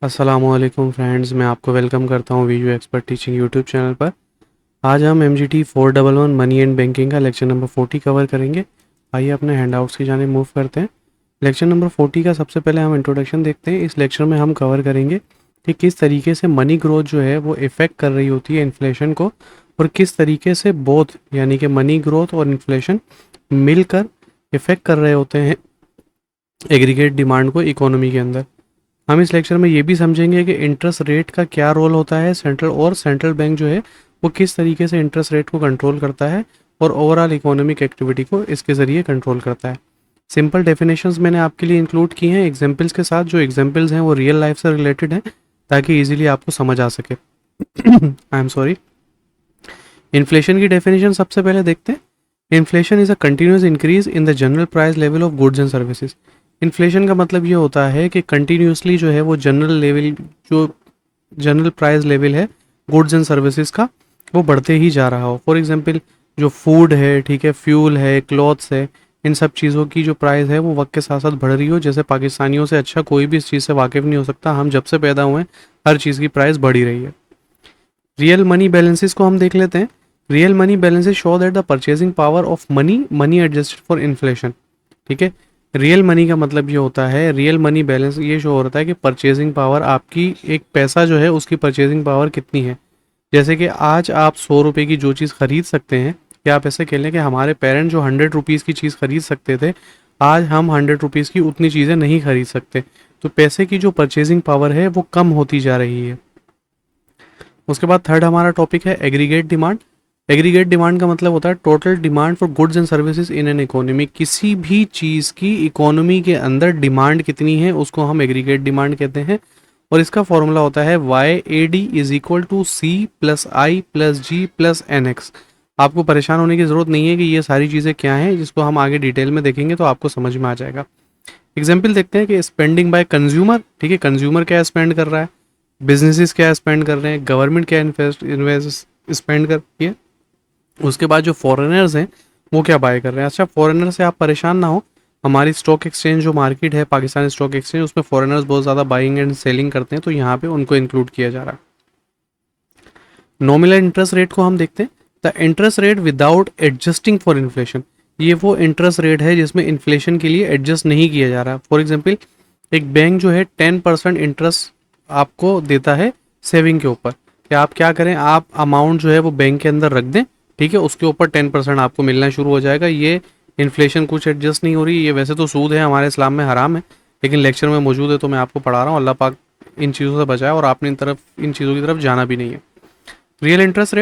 अस्सलामुअलैकुम फ्रेंड्स, मैं आपको वेलकम करता हूँ video expert teaching YouTube channel पर। आज हम MGT 411 मनी एंड बैंकिंग का लेक्चर नंबर 40 कवर करेंगे। आइए अपने हैंडआउट्स की जाने मूव करते हैं। लेक्चर नंबर 40 का सबसे पहले हम इंट्रोडक्शन देखते हैं। इस लेक्चर में हम कवर करेंगे कि किस तरीके से मनी ग्रोथ जो है वो इफ़ेक्ट कर रही होती है इन्फ्लेशन को, और किस तरीके से बोथ यानी कि मनी ग्रोथ और इन्फ्लेशन मिलकर इफ़ेक्ट कर रहे होते हैं एग्रीगेट डिमांड को इकोनॉमी के अंदर। हम इस लेक्चर में ये भी समझेंगे कि इंटरेस्ट रेट का क्या रोल होता है सेंट्रल बैंक जो है वो किस तरीके से इंटरेस्ट रेट को कंट्रोल करता है और ओवरऑल इकोनॉमिक एक्टिविटी को इसके ज़रिए कंट्रोल करता है। सिंपल डेफिनेशंस मैंने आपके लिए इंक्लूड की हैं एग्जांपल्स के साथ। जो एग्जांपल्स हैं वो रियल लाइफ से रिलेटेड हैं ताकि इजीली आपको समझ आ सके। I am sorry. इन्फ्लेशन की डेफिनेशन सबसे पहले देखते हैं। Inflation is a continuous increase in the general price level of goods and services. Inflation का मतलब ये होता है कि कंटिन्यूसली जो है वो जनरल प्राइस लेवल है गुड्स एंड सर्विसेज का वो बढ़ते ही जा रहा हो। फॉर एग्जांपल जो फूड है, ठीक है, फ्यूल है, क्लॉथ्स है, इन सब चीज़ों की जो प्राइस है वो वक्त के साथ साथ बढ़ रही हो। जैसे पाकिस्तानियों से अच्छा कोई भी इस चीज़ से वाकिफ़ नहीं हो सकता, हम जब से पैदा हुए हैं हर चीज़ की प्राइस बढ़ ही रही है। रियल मनी बैलेंसेस को हम देख लेते हैं। Real money balances show that the purchasing power of money adjusted for inflation. ठीक है, रियल मनी का मतलब ये होता है, रियल मनी बैलेंस ये शो होता है कि परचेजिंग पावर आपकी, एक पैसा जो है उसकी परचेजिंग पावर कितनी है। जैसे कि आज आप 100 रुपये की जो चीज़ खरीद सकते हैं, या आप ऐसे कह लें कि हमारे पेरेंट जो 100 रुपीज़ की चीज़ खरीद सकते थे, आज हम 100 रुपीज़ की उतनी चीज़ें नहीं खरीद सकते। तो पैसे की जो परचेजिंग पावर है वो कम होती जा रही है। उसके बाद थर्ड हमारा टॉपिक है एग्रीगेट डिमांड। एग्रीगेट डिमांड का मतलब होता है total demand for goods and services in an economy. किसी भी चीज़ की इकोनॉमी के अंदर डिमांड कितनी है उसको हम एग्रीगेट डिमांड कहते हैं। और इसका फॉर्मूला होता है YAD is equal to C+I+G+NX। आपको परेशान होने की ज़रूरत नहीं है कि ये सारी चीज़ें क्या हैं, जिसको हम आगे डिटेल में देखेंगे तो आपको समझ में आ जाएगा। एग्जाम्पल देखते हैं कि स्पेंडिंग बाय कंज्यूमर। ठीक है, कंज्यूमर क्या स्पेंड कर रहा है, बिजनेसेस क्या स्पेंड कर रहे हैं, गवर्नमेंट क्या इन्वेस्ट स्पेंड कर रही है। उसके बाद जो फॉरेनर्स हैं वो क्या बाय कर रहे हैं। अच्छा, फॉरेनर से आप परेशान ना हो, हमारी स्टॉक एक्सचेंज जो मार्केट है पाकिस्तान स्टॉक एक्सचेंज, उसमें फॉरेनर्स बहुत ज़्यादा बाइंग एंड सेलिंग करते हैं, तो यहाँ पे उनको इंक्लूड किया जा रहा है। नॉमिनल इंटरेस्ट रेट को हम देखते हैं। The interest rate without adjusting for inflation. ये वो इंटरेस्ट रेट है जिसमें इन्फ्लेशन के लिए एडजस्ट नहीं किया जा रहा। फॉर एग्जाम्पल एक बैंक जो है 10% इंटरेस्ट आपको देता है सेविंग के ऊपर। कि आप क्या करें, आप अमाउंट जो है वो बैंक के अंदर रख दें, ठीक है, उसके ऊपर 10% आपको मिलना शुरू हो जाएगा। ये इन्फ्लेशन कुछ एडजस्ट नहीं हो रही। ये वैसे तो सूद है, हमारे इस्लाम में हराम है, लेकिन लेक्चर में मौजूद है तो मैं आपको पढ़ा रहा हूँ। अल्लाह पाक इन चीज़ों से बचाए और आपने इन चीज़ों की तरफ जाना भी नहीं है। Real interest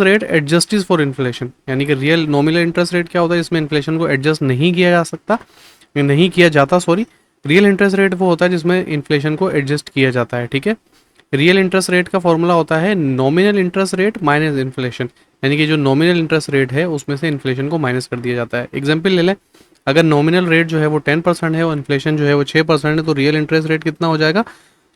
rate adjusts for inflation, यानी कि रियल नॉमिनल इंटरेस्ट रेट क्या होता है, इसमें इन्फ्लेशन को एडजस्ट नहीं किया जा सकता, नहीं किया जाता, सॉरी। रियल इंटरेस्ट रेट वो होता है जिसमें इन्फ्लेशन को एडजस्ट किया जाता है। ठीक है, रियल इंटरेस्ट रेट का फॉर्मूला होता है nominal interest rate minus inflation, यानी कि जो नॉमिनल इंटरेस्ट रेट है उसमें से इन्फ्लेशन को माइनस कर दिया जाता है। एग्जाम्पल ले लें, अगर नॉमिनल रेट जो है वो 10% है और इन्फ्लेशन जो है वो 6% है, तो रियल इंटरेस्ट रेट कितना हो जाएगा।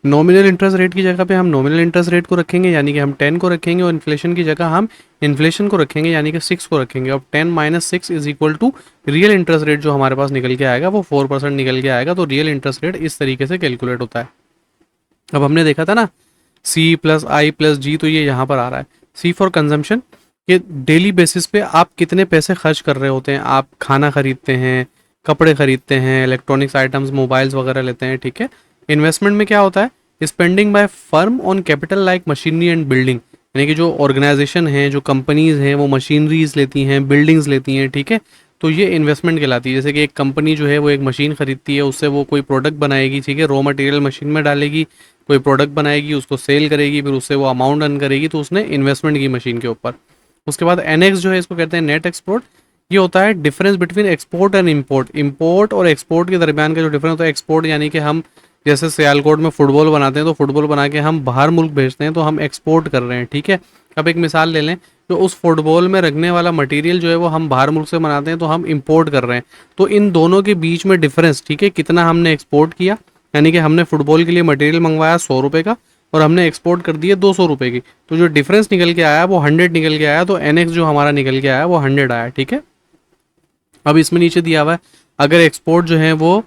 नॉमिनल इंटरेस्ट रेट की जगह पे हम नॉमिनल इंटरेस्ट रेट को रखेंगे, यानी कि हम 10 को रखेंगे, और इन्फ्लेशन की जगह हम इन्फ्लेशन को रखेंगे, यानी कि 6 को रखेंगे। अब 10 minus 6 is equal to real interest rate जो हमारे पास निकल के आएगा वो 4% निकल के आएगा। तो रियल इंटरेस्ट रेट इस तरीके से कैलकुलेट होता है। अब हमने देखा था ना C+I+G, तो ये यहाँ पर आ रहा है। C फॉर कंजम्पशन, कि डेली बेसिस पे आप कितने पैसे खर्च कर रहे होते हैं। आप खाना खरीदते हैं, कपड़े खरीदते हैं, इलेक्ट्रॉनिक्स आइटम्स, मोबाइल्स वगैरह लेते हैं, ठीक है। इन्वेस्टमेंट में क्या होता है, spending by firm on capital like machinery and building, यानी कि जो ऑर्गेनाइजेशन है, जो कंपनीज हैं, वो मशीनरीज लेती हैं, बिल्डिंग्स लेती हैं, ठीक है। तो ये इन्वेस्टमेंट कहलाती है। जैसे कि एक कंपनी जो है वो एक मशीन खरीदती है, उससे वो कोई प्रोडक्ट बनाएगी, ठीक है, रॉ मटेरियल मशीन में डालेगी, कोई प्रोडक्ट बनाएगी, उसको सेल करेगी, फिर उससे वो अमाउंट अर्न करेगी, तो उसने इन्वेस्टमेंट की मशीन के ऊपर। उसके बाद एनएक्स जो है इसको कहते हैं नेट एक्सपोर्ट। ये होता है difference between export and import. Import और एक्सपोर्ट के दरमियान का जो डिफरेंस होता है, एक्सपोर्ट यानी कि हम जैसे सियालकोट में फुटबॉल बनाते हैं, तो फुटबॉल बना के हम बाहर मुल्क भेजते हैं, तो हम एक्सपोर्ट कर रहे हैं, ठीक है। अब एक मिसाल ले लें, जो उस फुटबॉल में रखने वाला मटेरियल जो है वो हम बाहर मुल्क से बनाते हैं, तो हम इंपोर्ट कर रहे हैं। तो इन दोनों के बीच में डिफरेंस, ठीक है, कितना हमने एक्सपोर्ट किया, यानी कि हमने फुटबॉल के लिए मटेरियल मंगवाया 100 रुपये का, और हमने एक्सपोर्ट कर दिए 200 रुपये की, तो जो डिफरेंस निकल के आया वो 100 निकल के आया। तो एनएक्स जो हमारा निकल के आया वो 100 आया, ठीक है। अब इसमें नीचे दिया हुआ है, अगर एक्सपोर्ट जो है वो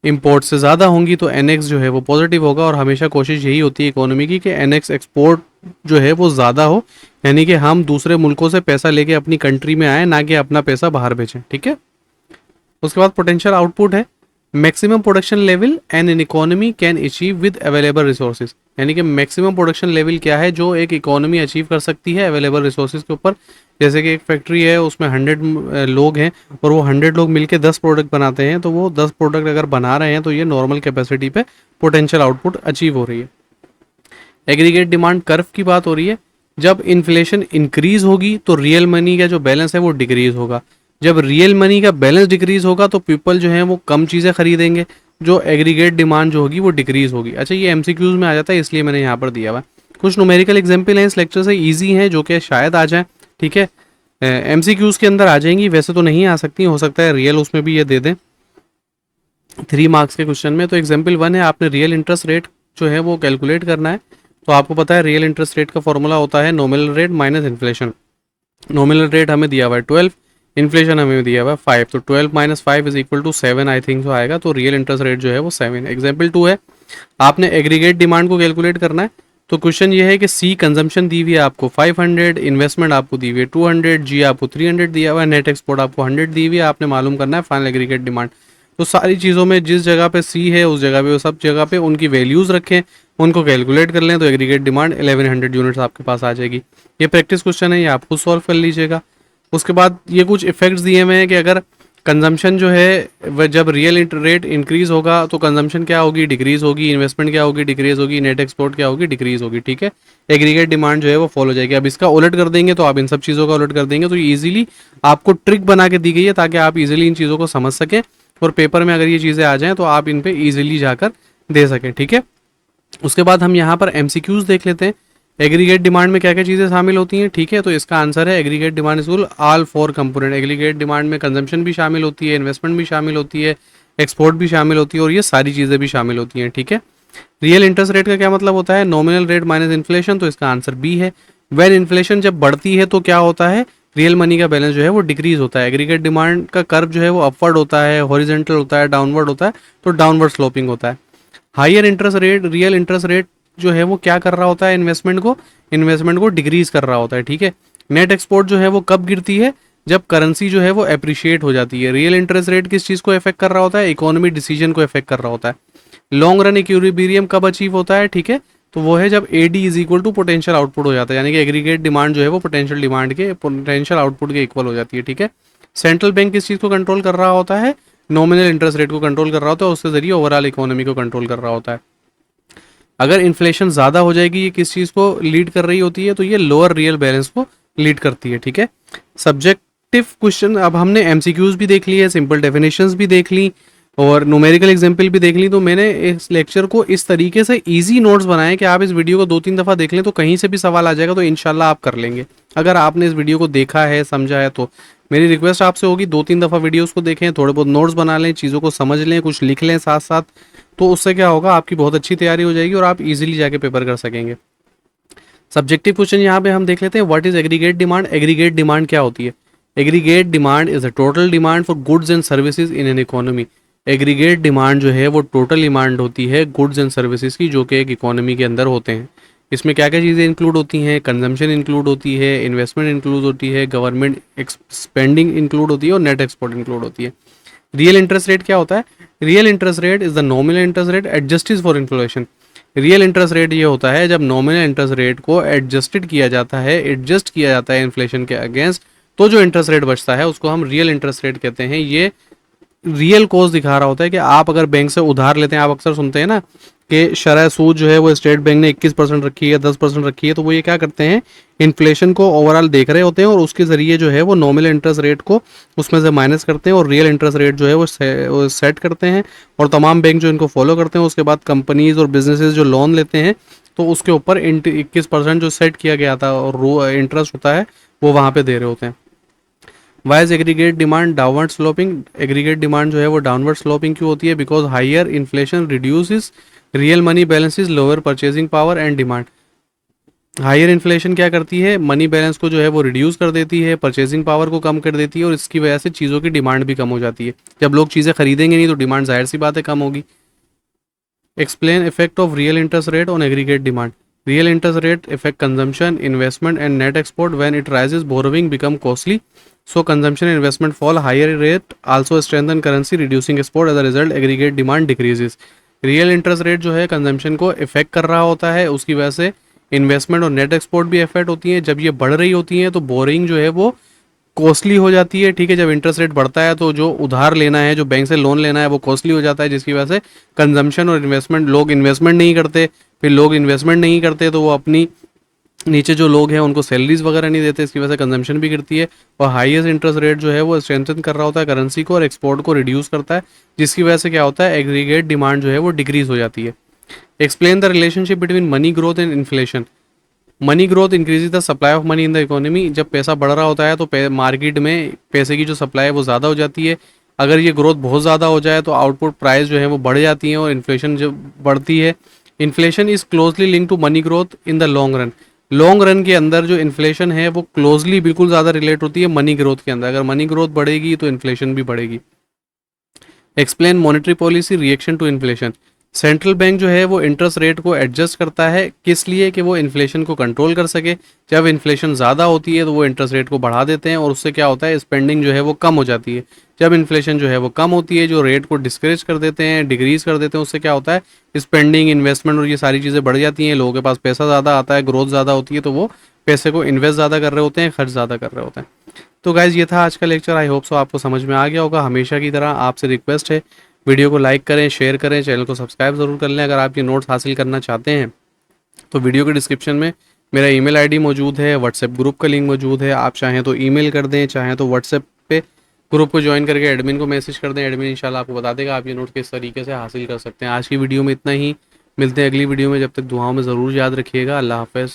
इंपोर्ट से ज़्यादा होंगी तो एनएक्स जो है वो पॉजिटिव होगा, और हमेशा कोशिश यही होती है इकोनॉमी की कि एनएक्स एक्सपोर्ट जो है वो ज़्यादा हो, यानी कि हम दूसरे मुल्कों से पैसा लेके अपनी कंट्री में आए, ना कि अपना पैसा बाहर भेजें, ठीक है। उसके बाद पोटेंशियल आउटपुट है maximum production level and an economy can achieve with available resources, यानी कि मैक्सिमम प्रोडक्शन लेवल क्या है जो एक इकोनॉमी अचीव कर सकती है अवेलेबल रिसोर्सेज के ऊपर। जैसे कि एक फैक्ट्री है, उसमें 100 लोग हैं और वो 100 लोग मिलकर 10 प्रोडक्ट बनाते हैं, तो वो 10 प्रोडक्ट अगर बना रहे हैं तो ये नॉर्मल कैपेसिटी पे पोटेंशियल आउटपुट अचीव हो रही है। एग्रीगेट डिमांड कर्व की बात हो रही है, जब इन्फ्लेशन इंक्रीज होगी तो रियल मनी का जो बैलेंस है वो डिक्रीज होगा। जब रियल मनी का बैलेंस डिक्रीज होगा तो पीपल जो है वो कम चीज़ें खरीदेंगे, जो एग्रीगेट डिमांड जो होगी वो डिक्रीज होगी। अच्छा, ये एमसीक्यूज में आ जाता है इसलिए मैंने यहाँ पर दिया हुआ है। कुछ न्यूमेरिकल एग्जाम्पल हैं इस लेक्चर से, ईजी हैं जो कि शायद आ जाए, ठीक है। एमसीक्यूज के अंदर आ जाएंगी, वैसे तो नहीं आ सकती, हो सकता है रियल उसमें भी ये दे दें 3 मार्क्स के क्वेश्चन में। तो एग्जाम्पल 1 है, आपने रियल इंटरेस्ट रेट जो है वो कैलकुलेट करना है। तो आपको पता है रियल इंटरेस्ट रेट का फॉर्मूला होता है nominal rate minus inflation. Nominal rate हमें दिया हुआ है 12, इन्फ्लेशन हमें दिया हुआ है 5, तो 12 minus 5 is equal to 7 I think जो आएगा। तो रियल इंटरेस्ट रेट जो है वो 7 है। एग्जाम्पल 2 है, आपने एग्रीगेट डिमांड को कैलकुलेट करना है। तो क्वेश्चन ये है कि सी कंजम्पशन दी हुई है आपको 500, इन्वेस्टमेंट आपको दी हुई है 200, जी आपको 300 दिया हुआ है, नेट एक्सपोर्ट आपको 100 दी हुई है, आपने मालूम करना है फाइनल एग्रीगेट डिमांड। तो सारी चीज़ों में जिस जगह पे सी है उस जगह पे, सब जगह पे उनकी वैल्यूज़ रखें, उनको कैलकुलेट कर लें, तो एग्रीगेट डिमांड 1100 यूनिट्स आपके पास आ जाएगी। ये प्रैक्टिस क्वेश्चन है, ये आप खुद सॉल्व कर लीजिएगा। उसके बाद ये कुछ इफेक्ट्स दिए हुए हैं कि अगर कंजम्पशन जो है वह जब रियल रेट इंक्रीज होगा तो कंजम्पशन क्या होगी, डिक्रीज होगी, इन्वेस्टमेंट क्या होगी, डिक्रीज होगी, नेट एक्सपोर्ट क्या होगी, डिक्रीज होगी, ठीक है। एग्रीगेट डिमांड जो है वो फॉलो हो जाएगी। अब इसका उलट कर देंगे, तो आप इन सब चीज़ों का उलट कर देंगे तो ये ईजिली आपको ट्रिक बना के दी गई है ताकि आप इजीली इन चीज़ों को समझ सकें, और पेपर में अगर ये चीज़ें आ जाएँ तो आप इन पर ईजिली जाकर दे सकें, ठीक है। उसके बाद हम यहाँ पर एमसीक्यूज देख लेते हैं। एग्रीगेट डिमांड में क्या क्या चीज़ें शामिल होती हैं, ठीक है। तो इसका आंसर है aggregate demand is all 4 component. Aggregate demand में कंजम्पशन भी शामिल होती है, इन्वेस्टमेंट भी शामिल होती है, एक्सपोर्ट भी शामिल होती है, और ये सारी चीज़ें भी शामिल होती हैं, ठीक है। रियल इंटरेस्ट रेट का क्या मतलब होता है, नॉमिनल रेट माइनस इन्फ्लेशन, तो इसका आंसर बी है। वेन इन्फ्लेशन जब बढ़ती है तो क्या होता है, रियल मनी का बैलेंस जो है वो डिक्रीज होता है। एग्रीगेट डिमांड का कर्व जो है वो अपवर्ड होता है, हॉरिजेंटल होता है, डाउनवर्ड होता है, तो डाउनवर्ड स्लोपिंग होता है। Higher interest rate, real interest rate जो है वो क्या कर रहा होता है, इन्वेस्टमेंट को डिक्रीज कर रहा होता है, ठीक है। नेट एक्सपोर्ट जो है वो कब गिरती है, जब करेंसी जो है वो अप्रिशिएट हो जाती है। रियल इंटरेस्ट रेट किस चीज़ को इफेक्ट कर रहा होता है, इकोनॉमिक डिसीजन को इफेक्ट कर रहा होता है। लॉन्ग रन इक्विलिब्रियम कब अचीव होता है, ठीक है, तो वो है जब AD is equal to potential output हो जाता है, यानी कि एग्रीगेट डिमांड जो है वो पोटेंशियल आउटपुट के इक्वल हो जाती है, ठीक है। सेंट्रल बैंक किस चीज़ को कंट्रोल कर रहा होता है, नॉमिनल इंटरेस्ट रेट को कंट्रोल कर रहा होता है, उसके जरिए ओवरऑल इकोनॉमी को कंट्रोल कर रहा होता है। अगर इन्फ्लेशन ज़्यादा हो जाएगी, ये किस चीज़ को लीड कर रही होती है, तो ये लोअर रियल बैलेंस को लीड करती है, ठीक है। सब्जेक्टिव क्वेश्चन, अब हमने एमसीक्यूज भी देख लिए, सिंपल डेफिनेशंस भी देख ली और न्यूमेरिकल एग्जाम्पल भी देख ली। तो मैंने इस लेक्चर को इस तरीके से इजी नोट्स बनाए कि आप इस वीडियो को 2-3 दफ़ा देख लें तो कहीं से भी सवाल आ जाएगा, तो इंशाल्लाह आप कर लेंगे। अगर आपने इस वीडियो को देखा है, समझा है, तो मेरी रिक्वेस्ट आपसे होगी 2-3 दफ़ा वीडियोस को देखें, थोड़े बहुत नोट्स बना लें, चीज़ों को समझ लें, कुछ लिख लें साथ साथ, तो उससे क्या होगा, आपकी बहुत अच्छी तैयारी हो जाएगी और आप इजीली जाके पेपर कर सकेंगे। सब्जेक्टिव क्वेश्चन यहाँ पे हम देख लेते हैं, what is aggregate demand. Aggregate demand क्या होती है, aggregate demand is a total demand for goods and services in an economy. Aggregate demand जो है वो टोटल डिमांड होती है गुड्स एंड सर्विसेज की, जो कि एक इकोनॉमी के अंदर होते हैं। इसमें क्या क्या चीज़ें इंक्लूड होती हैं, कंजम्पशन इंक्लूड होती है, इन्वेस्टमेंट इंक्लूड होती है, गवर्नमेंट स्पेंडिंग इंक्लूड होती है, और नेट एक्सपोर्ट इंक्लूड होती है। रियल इंटरेस्ट रेट क्या होता है, real interest rate is the nominal interest rate adjusted for inflation. Real interest rate ये होता है जब नॉमिनल इंटरेस्ट रेट को एडजस्टेड किया जाता है, एडजस्ट किया जाता है इन्फ्लेशन के अगेंस्ट, तो जो इंटरेस्ट रेट बचता है उसको हम रियल इंटरेस्ट रेट कहते हैं। ये रियल कॉस्ट दिखा रहा होता है कि आप अगर बैंक से उधार लेते हैं, आप अक्सर सुनते हैं ना कि शरह सूद जो है वो स्टेट बैंक ने 21% रखी है, 10% रखी है, तो वो ये क्या करते हैं, इन्फ्लेशन को ओवरऑल देख रहे होते हैं और उसके ज़रिए जो है वो नॉमिनल इंटरेस्ट रेट को उसमें से माइनस करते हैं और रियल इंटरेस्ट रेट जो है वो सेट करते हैं। और तमाम बैंक जो इनको फॉलो करते हैं, उसके बाद कंपनीज और बिजनेसेस जो लोन लेते हैं तो उसके ऊपर 21% जो सेट किया गया था और इंटरेस्ट होता है वो वहाँ पर दे रहे होते हैं। Y is aggregate demand downward sloping. Aggregate demand जो है वो डाउनवर्ड स्लोपिंग क्यों होती है, because higher inflation reduces real money balances, lower purchasing power and demand. Higher inflation क्या करती है, मनी बैलेंस को जो है वो रिड्यूस कर देती है, परचेजिंग पावर को कम कर देती है और इसकी वजह से चीज़ों की डिमांड भी कम हो जाती है। जब लोग चीज़ें खरीदेंगे नहीं तो डिमांड जाहिर सी बात है कम होगी। Explain effect of real interest rate on aggregate demand. Real interest rate effect consumption, investment and net export when it rises borrowing become costly, so consumption and investment fall, higher rate also strengthen currency reducing export, as a result aggregate demand decreases। Real interest rate जो है consumption को effect कर रहा होता है, उसकी वजह से इन्वेस्टमेंट और नेट एक्सपोर्ट भी इफेक्ट होती है। जब ये बढ़ रही होती हैं तो बोरिंग जो है वो कॉस्टली हो जाती है, ठीक है। जब इंटरेस्ट रेट बढ़ता है तो जो उधार लेना है, जो बैंक से लोन लेना है वो कॉस्टली हो जाता है, जिसकी वजह से कंजम्पशन और इन्वेस्टमेंट, लोग इन्वेस्टमेंट नहीं करते, फिर लोग इन्वेस्टमेंट नहीं करते तो वो अपनी नीचे जो लोग हैं उनको सैलरीज वगैरह नहीं देते, इसकी वजह से कंजम्पशन भी गिरती है। और हाईएस्ट इंटरेस्ट रेट जो है वो स्ट्रेंथन कर रहा होता है करेंसी को और एक्सपोर्ट को रिड्यूस करता है, जिसकी वजह से क्या होता है, एग्रीगेट डिमांड जो है वो डिक्रीज हो जाती है। Explain the relationship between money growth and inflation. Money growth increase the supply of money in the economy. जब पैसा बढ़ रहा होता है तो मार्केट में पैसे की जो सप्लाई है वो ज़्यादा हो जाती है। अगर ये ग्रोथ बहुत ज़्यादा हो जाए तो आउटपुट प्राइस जो है वो बढ़ जाती है और इन्फ्लेशन जब बढ़ती है, inflation is closely link to money growth in the long run. Long run के अंदर जो इन्फ्लेशन है वो क्लोजली बिल्कुल ज़्यादा रिलेट होती है मनी ग्रोथ के अंदर। अगर मनी ग्रोथ बढ़ेगी तो इन्फ्लेशन भी बढ़ेगी। Explain monetary policy reaction to inflation. Central bank जो है वो इंटरेस्ट रेट को एडजस्ट करता है, किस लिए, कि वो इन्फ्लेशन को कंट्रोल कर सके। जब इन्फ्लेशन ज़्यादा होती है तो वो इंटरेस्ट रेट को बढ़ा देते हैं और उससे क्या होता है, स्पेंडिंग जो है वो कम हो जाती है। जब इन्फ्लेशन जो है वो कम होती है, जो रेट को डिस्करेज कर देते हैं, डिक्रीज कर देते हैं, उससे क्या होता है, स्पेंडिंग, इन्वेस्टमेंट और ये सारी चीज़ें बढ़ जाती हैं। लोगों के पास पैसा ज़्यादा आता है, ग्रोथ ज़्यादा होती है, तो वो पैसे को इन्वेस्ट ज़्यादा कर रहे होते हैं, खर्च ज़्यादा कर रहे होते हैं। तो गाइज ये था आज का लेक्चर। आई होप सो आपको समझ में आ गया होगा। हमेशा की तरह आपसे रिक्वेस्ट है, वीडियो को लाइक करें, शेयर करें, चैनल को सब्सक्राइब ज़रूर कर लें। अगर आप ये नोट्स हासिल करना चाहते हैं तो वीडियो के डिस्क्रिप्शन में मेरा ईमेल आईडी मौजूद है, व्हाट्सएप ग्रुप का लिंक मौजूद है। आप चाहें तो ईमेल कर दें, चाहें तो व्हाट्सएप पे ग्रुप को ज्वाइन करके एडमिन को मैसेज कर दें। एडमिन इंशाल्लाह आपको बता देगा आप ये नोट किस तरीके से हासिल कर सकते हैं। आज की वीडियो में इतना ही, मिलते हैं अगली वीडियो में। जब तक दुआओं में ज़रूर याद रखिएगा। अल्लाह हाफ़िज़।